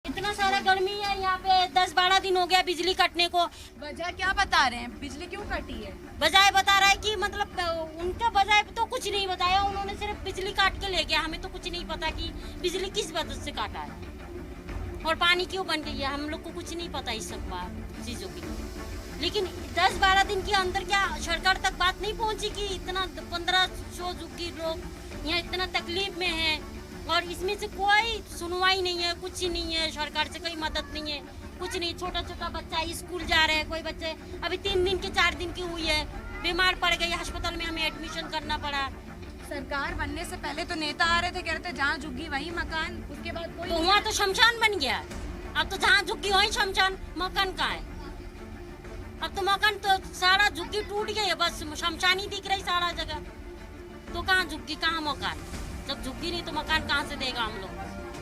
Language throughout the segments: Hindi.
इतना सारा गर्मी है यहाँ पे, 10-12 दिन हो गया बिजली कटने को। वजह क्या बता रहे हैं, बिजली क्यों कटी है? बजाय बता रहा है कि मतलब उनका बजाय तो कुछ नहीं बताया, उन्होंने सिर्फ बिजली काट के ले गया। हमें तो कुछ नहीं पता कि बिजली किस वजह से काटा है और पानी क्यों बन गई है, हम लोग को कुछ नहीं पता इस सब चीज़ों की। लेकिन 10-12 दिन के अंदर क्या सरकार तक बात नहीं पहुंची कि इतना 1500 झुग्गी लोग यहाँ इतना तकलीफ में है और इसमें से कोई सुनवाई नहीं है, कुछ नहीं है, सरकार से कोई मदद नहीं है, कुछ नहीं। छोटा छोटा बच्चा स्कूल जा रहे हैं, कोई बच्चे अभी 3 दिन के 4 दिन की हुई है, बीमार पड़ गई, अस्पताल में हमें एडमिशन करना पड़ा। सरकार बनने से पहले तो नेता आ रहे थे, कह रहे थे जहाँ झुग्गी वही मकान, उसके बाद कोई तो वहाँ तो शमशान बन गया। अब तो जहाँ झुग्गी वही शमशान, मकान कहाँ है? अब तो मकान तो सारा झुग्गी टूट गई है, बस शमशान ही दिख रही सारा जगह। तो कहाँ झुग्गी कहाँ मकान? जब झुग्गी नहीं तो मकान कहाँ से देगा हम लोग?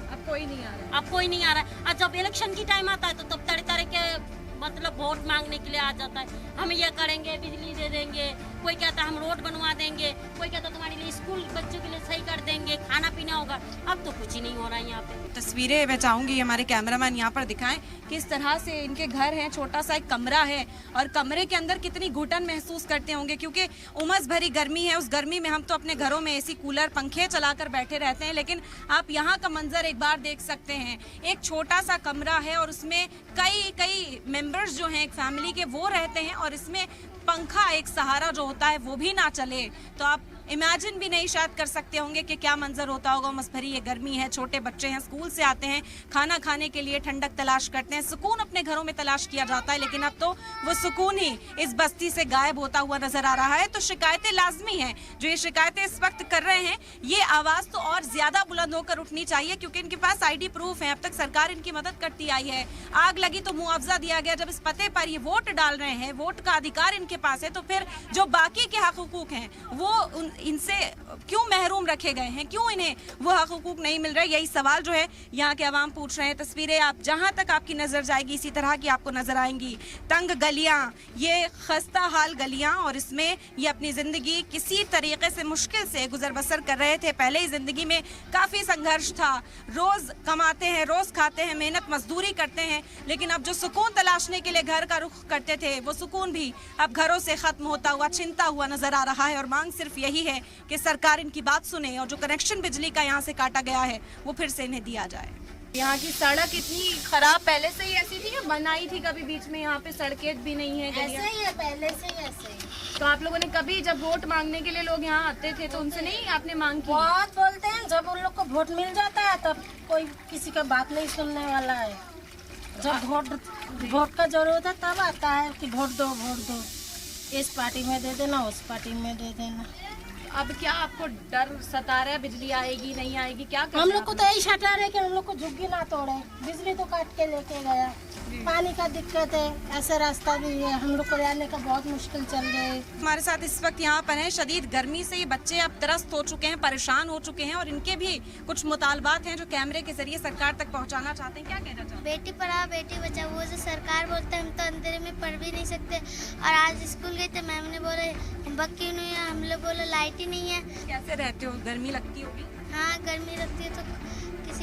अब कोई नहीं आ रहा। अब कोई नहीं आ रहा है। और जब इलेक्शन की टाइम आता है तो तब तरह तरह के मतलब वोट मांगने के लिए आ जाता है, हम ये करेंगे, बिजली दे देंगे, कोई कहता है हम रोड बनवा देंगे, कोई कहता है तुम्हारे लिए स्कूल बच्चों के लिए सही कर देंगे, खाना पीना होगा। अब तो कुछ ही नहीं हो रहा है यहाँ पे। तस्वीरें मैं चाहूंगी हमारे कैमरामैन यहाँ पर दिखाएं किस तरह से इनके घर हैं, छोटा सा एक कमरा है और कमरे के अंदर कितनी घुटन महसूस करते होंगे क्योंकि उमस भरी गर्मी है। उस गर्मी में हम तो अपने घरों में एसी कूलर पंखे चलाकर बैठे रहते हैं, लेकिन आप यहाँ का मंजर एक बार देख सकते हैं। एक छोटा सा कमरा है और उसमें कई मेंबर्स जो हैं एक फैमिली के वो रहते हैं और इसमें पंखा एक सहारा जो होता है वो भी ना चले तो आप इमेजिन भी नहीं शायद कर सकते होंगे कि क्या मंजर होता होगा। उमस भरी ये गर्मी है, छोटे बच्चे हैं, स्कूल से आते हैं, खाना खाने के लिए ठंडक तलाश करते हैं, सुकून अपने घरों में तलाश किया जाता है, लेकिन अब तो वो सुकून ही इस बस्ती से गायब होता हुआ नजर आ रहा है। तो शिकायतें लाजमी हैं, जो ये शिकायतें इस वक्त कर रहे हैं ये आवाज तो और ज्यादा बुलंद होकर उठनी चाहिए क्योंकि इनके पास ID प्रूफ है। अब तक सरकार इनकी मदद करती आई है, आग लगी तो मुआवजा दिया गया। जब इस पते पर ये वोट डाल रहे हैं, वोट का अधिकार इनके पास है, तो फिर जो बाकी के हक हुकूक हैं वो इनसे क्यों महरूम रखे गए हैं, क्यों इन्हें वो हक हुकूक नहीं मिल रहे? यही सवाल जो है यहाँ के अवाम पूछ रहे हैं। तस्वीरें आप जहाँ तक आपकी नजर जाएगी इसी तरह की आपको नजर आएंगी। तंग गलियाँ, ये खस्ता हाल गलियाँ और इसमें ये अपनी जिंदगी किसी तरीके से मुश्किल से गुजर बसर कर रहे थे। पहले ही जिंदगी में काफी संघर्ष था, रोज कमाते हैं, रोज खाते हैं, मेहनत मजदूरी करते हैं, लेकिन अब जो सुकून तलाशने के लिए घर का रुख करते थे वो सुकून भी अब घरों से खत्म होता हुआ, छिनता हुआ नजर आ रहा है। और मांग सिर्फ यही है कि सरकार इनकी बात सुने और जो कनेक्शन बिजली का यहाँ से काटा गया है वो फिर से इन्हें दिया जाए। यहाँ की सड़क इतनी खराब पहले से ही ऐसी थी या बनाई थी कभी बीच में? यहाँ पे सड़कें भी नहीं है, ऐसे ही है, पहले से ही ऐसे ही। तो आप लोगों ने कभी जब वोट मांगने के लिए लोग यहाँ आते थे तो उनसे नहीं आपने मांग की? बहुत बोलते हैं, जब उन लोग को वोट मिल जाता है तब कोई किसी का बात नहीं सुनने वाला है। जब वोट का जरूरत है तब आता है कि वोट दो, इस पार्टी में दे देना, उस पार्टी में दे देना। अब क्या आपको डर सता रहा है, बिजली आएगी नहीं आएगी, क्या करना? हम लोग को तो यही सता रहे कि हम लोग को झुग्गी ना तोड़े, बिजली तो काट के लेके गया, पानी का दिक्कत है, ऐसे रास्ता भी है, हम लोग को जाने का बहुत मुश्किल चल रहा है। हमारे साथ इस वक्त यहाँ पर है, शदीद गर्मी से ये बच्चे अब त्रस्त हो चुके हैं, परेशान हो चुके हैं और इनके भी कुछ मुतालबात हैं जो कैमरे के जरिए सरकार तक पहुँचाना चाहते हैं। क्या कहना चाहते हैं? बेटी पढ़ाओ बेटी बचाओ, वो जो सरकार बोलते हैं हम तो अंधेरे में पढ़ भी नहीं सकते। और आज स्कूल गए थे, मैम ने बोले होमवर्क क्यों नहीं है, हम लोग बोले लाइट ही नहीं है। कैसे रहते हो, गर्मी लगती होगी? हाँ गर्मी लगती है तो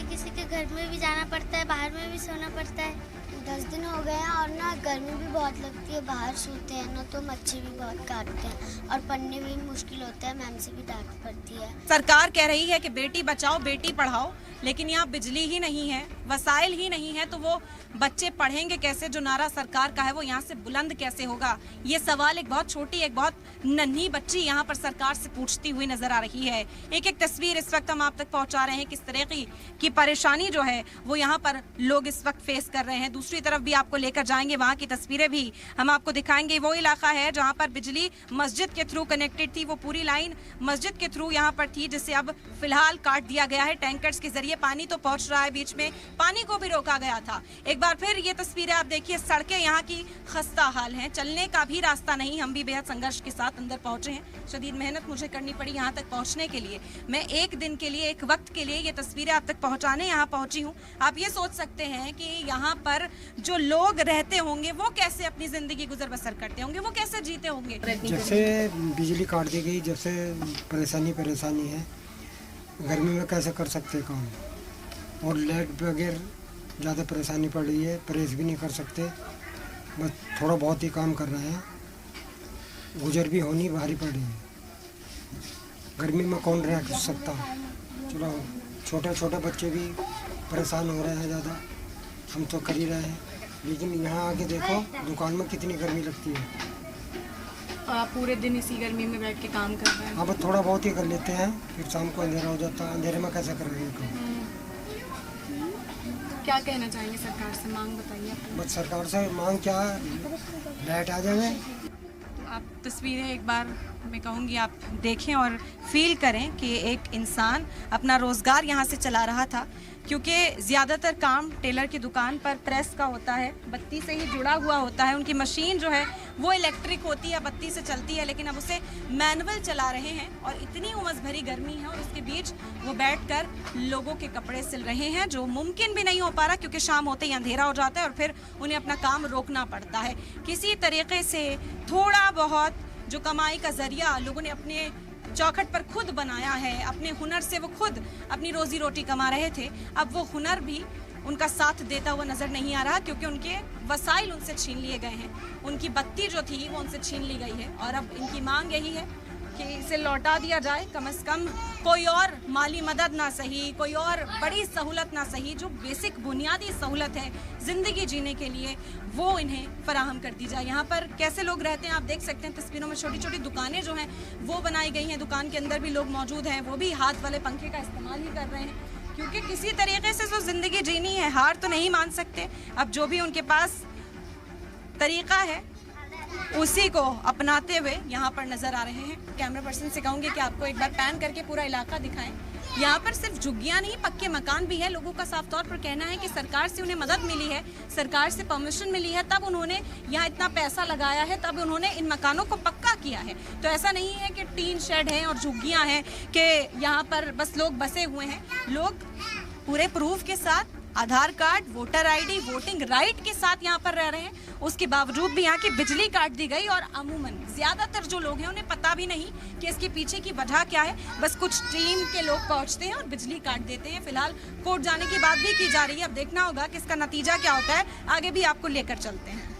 किसी के घर में भी जाना पड़ता है, बाहर में भी सोना पड़ता है। 10 दिन हो गए हैं और ना गर्मी भी बहुत लगती है, बाहर सोते हैं ना तो मच्छर भी बहुत काटते हैं और पढ़ने में भी मुश्किल होता है, मैम से भी डांट पड़ती है। सरकार कह रही है कि बेटी बचाओ बेटी पढ़ाओ, लेकिन यहाँ बिजली ही नहीं है, वसाइल ही नहीं है, तो वो बच्चे पढ़ेंगे कैसे? जो नारा सरकार का है वो यहाँ से बुलंद कैसे होगा? ये सवाल एक बहुत छोटी, एक बहुत नन्ही बच्ची यहाँ पर सरकार से पूछती हुई नजर आ रही है। एक एक तस्वीर इस वक्त हम आप तक पहुँचा रहे हैं, किस तरह की परेशानी जो है वो यहाँ पर लोग इस वक्त फेस कर रहे हैं। दूसरी तरफ भी आपको लेकर जाएंगे, वहाँ की तस्वीरें भी हम आपको दिखाएंगे। वो इलाका है जहाँ पर बिजली मस्जिद के थ्रू कनेक्टेड थी, वो पूरी लाइन मस्जिद के थ्रू यहाँ पर थी, जिसे अब फिलहाल काट दिया गया है। टैंकर्स के जरिए पानी तो पहुँच रहा है, बीच में पानी को भी रोका गया था। एक बार फिर ये तस्वीरें आप देखिए, सड़कें यहाँ की खस्ता हाल हैं, चलने का भी रास्ता नहीं। हम भी बेहद संघर्ष के साथ अंदर पहुंचे हैं, शदीद मेहनत मुझे करनी पड़ी यहाँ तक पहुँचने के लिए। मैं एक दिन के लिए, एक वक्त के लिए ये तस्वीरें आप तक पहुँचाने यहाँ पहुँची हूँ। आप ये सोच सकते हैं कि यहाँ पर जो लोग रहते होंगे वो कैसे अपनी जिंदगी गुजर बसर करते होंगे, वो कैसे जीते होंगे। जैसे बिजली काट दी गई, जैसे परेशानी है, गर्मी में कैसे कर सकते काम, और लाइट बगैर ज़्यादा परेशानी पड़ रही है, प्रेस भी नहीं कर सकते, बस थोड़ा बहुत ही काम कर रहे हैं। गुजर भी होनी भारी पड़ रही है, गर्मी में कौन रह सकता। चलो छोटे छोटे बच्चे भी परेशान हो रहे हैं ज़्यादा, हम तो कर ही रहे हैं, लेकिन यहाँ आके देखो दुकान में कितनी गर्मी लगती है। आप पूरे दिन इसी गर्मी में बैठ के काम कर रहे हैं? हाँ, बस थोड़ा बहुत ही कर लेते हैं, फिर शाम को अंधेरा हो जाता है, अंधेरे में कैसे करेंगे काम। क्या कहना चाहेंगे सरकार से, मांग बताइए अपनी। बस सरकार से मांग क्या, लाइट आ जाए। तो आप तस्वीरें एक बार मैं कहूँगी आप देखें और फील करें कि एक इंसान अपना रोज़गार यहाँ से चला रहा था, क्योंकि ज़्यादातर काम टेलर की दुकान पर प्रेस का होता है, बत्ती से ही जुड़ा हुआ होता है। उनकी मशीन जो है वो इलेक्ट्रिक होती है, बत्ती से चलती है, लेकिन अब उसे मैनुअल चला रहे हैं और इतनी उमस भरी गर्मी है और उसके बीच वो बैठकर लोगों के कपड़े सिल रहे हैं, जो मुमकिन भी नहीं हो पा रहा क्योंकि शाम होते ही अंधेरा हो जाता है और फिर उन्हें अपना काम रोकना पड़ता है। किसी तरीके से थोड़ा बहुत जो कमाई का जरिया लोगों ने अपने चौखट पर खुद बनाया है, अपने हुनर से वो खुद अपनी रोजी रोटी कमा रहे थे, अब वो हुनर भी उनका साथ देता हुआ नजर नहीं आ रहा, क्योंकि उनके वसाइल उनसे छीन लिए गए हैं। उनकी बत्ती जो थी वो उनसे छीन ली गई है और अब इनकी मांग यही है कि इसे लौटा दिया जाए। कम से कम कोई और माली मदद ना सही, कोई और बड़ी सहूलत ना सही, जो बेसिक बुनियादी सहूलत है ज़िंदगी जीने के लिए, वो इन्हें फराहम कर दी जाए। यहाँ पर कैसे लोग रहते हैं आप देख सकते हैं तस्वीरों में, छोटी छोटी दुकानें जो हैं वो बनाई गई हैं, दुकान के अंदर भी लोग मौजूद हैं, वो भी हाथ वाले पंखे का इस्तेमाल ही कर रहे हैं, क्योंकि किसी तरीके से जो ज़िंदगी जीनी है, हार तो नहीं मान सकते। अब जो भी उनके पास तरीका है उसी को अपनाते हुए यहाँ पर नजर आ रहे हैं। कैमरा पर्सन से कहूँगी कि आपको एक बार पैन करके पूरा इलाका दिखाएं। यहाँ पर सिर्फ झुग्गियाँ नहीं, पक्के मकान भी है। लोगों का साफ तौर पर कहना है कि सरकार से उन्हें मदद मिली है, सरकार से परमिशन मिली है, तब उन्होंने यहाँ इतना पैसा लगाया है, तब उन्होंने इन मकानों को पक्का किया है। तो ऐसा नहीं है कि टीन शेड हैं और झुग्गियाँ हैं कि यहाँ पर बस लोग बसे हुए हैं। लोग पूरे प्रूफ के साथ, Aadhaar card, voter ID, voting right के साथ यहाँ पर रह रहे हैं। उसके बावजूद भी यहाँ की बिजली काट दी गई और अमूमन ज़्यादातर जो लोग हैं उन्हें पता भी नहीं कि इसके पीछे की वजह क्या है। बस कुछ टीम के लोग पहुँचते हैं और बिजली काट देते हैं। फिलहाल कोर्ट जाने की बात भी की जा रही है, अब देखना होगा कि इसका नतीजा क्या होता है। आगे भी आपको लेकर चलते हैं।